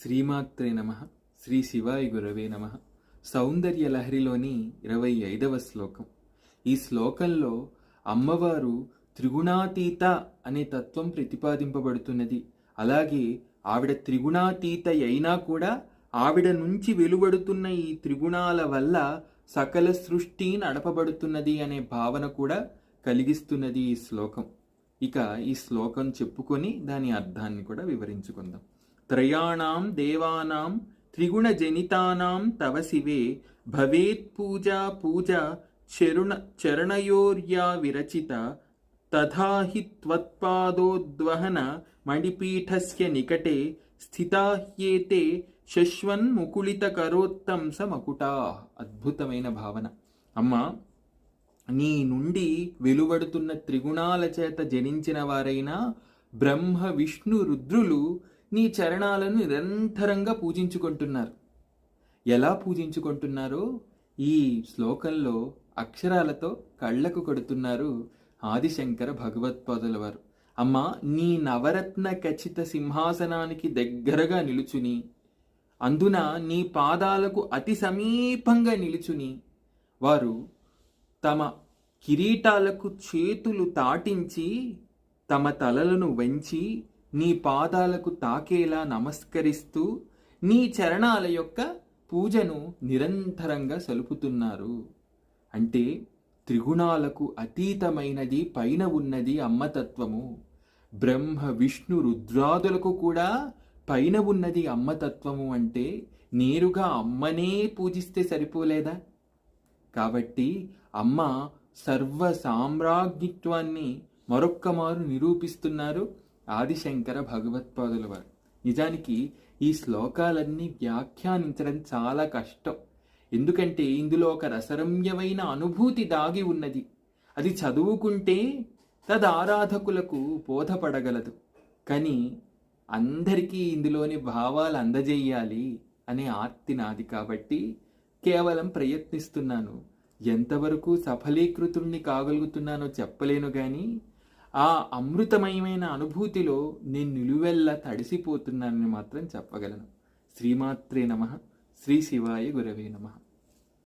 శ్రీమాత్రే నమః. శ్రీ శివాయ గురవే నమః. సౌందర్య లహరిలోని 25వ శ్లోకం. ఈ శ్లోకంలో అమ్మవారు త్రిగుణాతీత అనే తత్వం ప్రతిపాదింపబడుతున్నది. అలాగే ఆవిడ త్రిగుణాతీత అయినా కూడా ఆవిడ నుంచి వెలువడుతున్న ఈ త్రిగుణాల వల్ల సకల సృష్టి నడపబడుతున్నది అనే భావన కూడా కలిగిస్తున్నది ఈ శ్లోకం. ఇక ఈ శ్లోకం చెప్పుకొని దాని అర్థాన్ని కూడా వివరించుకుందాం. త్రయాణాం దేవానాం త్రిగుణ జనితానాం తవ శివే భవేత్ పూజా పూజ చరణయోర్యా విరచిత తథాహి త్వత్పాదోద్వహన మణిపీఠస్య నికటే స్థితాహ్యేతే శశ్వన్ ముకుళిత కరోత్తంస మకుటా. అద్భుతమైన భావన. అమ్మా, నీ నుండి వెలువడుతున్న త్రిగుణాల చేత జనించిన వారైన బ్రహ్మ విష్ణు రుద్రులు నీ చరణాలను నిరంతరంగా పూజించుకుంటున్నారు. ఎలా పూజించుకుంటున్నారో ఈ శ్లోకంలో అక్షరాలతో కళ్ళకు కొడుతున్నారు ఆదిశంకర భగవత్పాదుల వారు. అమ్మా, నీ నవరత్న ఖచ్చిత సింహాసనానికి దగ్గరగా నిలుచుని, అందున నీ పాదాలకు అతి సమీపంగా నిలుచుని, వారు తమ కిరీటాలకు చేతులు తాటించి తమ తలలను వంచి నీ పాదాలకు తాకేలా నమస్కరిస్తూ నీ చరణాల యొక్క పూజను నిరంతరంగా సలుపుతున్నారు. అంటే త్రిగుణాలకు అతీతమైనది పైన ఉన్నది అమ్మతత్వము. బ్రహ్మ విష్ణు రుద్రాదులకు కూడా పైన ఉన్నది అమ్మతత్వము. అంటే నేరుగా అమ్మనే పూజిస్తే సరిపోలేదా? కాబట్టి అమ్మ సర్వ సామ్రాజ్ఞిత్వాన్ని మరొక్కమారు నిరూపిస్తున్నారు ఆదిశంకర భగవత్పాదుల వారు. నిజానికి ఈ శ్లోకాలన్నీ వ్యాఖ్యానించడం చాలా కష్టం. ఎందుకంటే ఇందులో ఒక రసరమ్యమైన అనుభూతి దాగి ఉన్నది. అది చదువుకుంటే తదారాధకులకు బోధపడగలదు. కానీ అందరికీ ఇందులోని భావాలు అందజేయాలి అనే ఆర్తి నాది. కాబట్టి కేవలం ప్రయత్నిస్తున్నాను. ఎంతవరకు సఫలీకృతుణ్ణి కాగలుగుతున్నానో చెప్పలేను, కానీ ఆ అమృతమయమైన అనుభూతిలో నేను నిలువెల్లా తడిసిపోతున్నానని మాత్రం చెప్పగలను. శ్రీమాత్రే నమః. శ్రీ శివాయ గురవే నమః.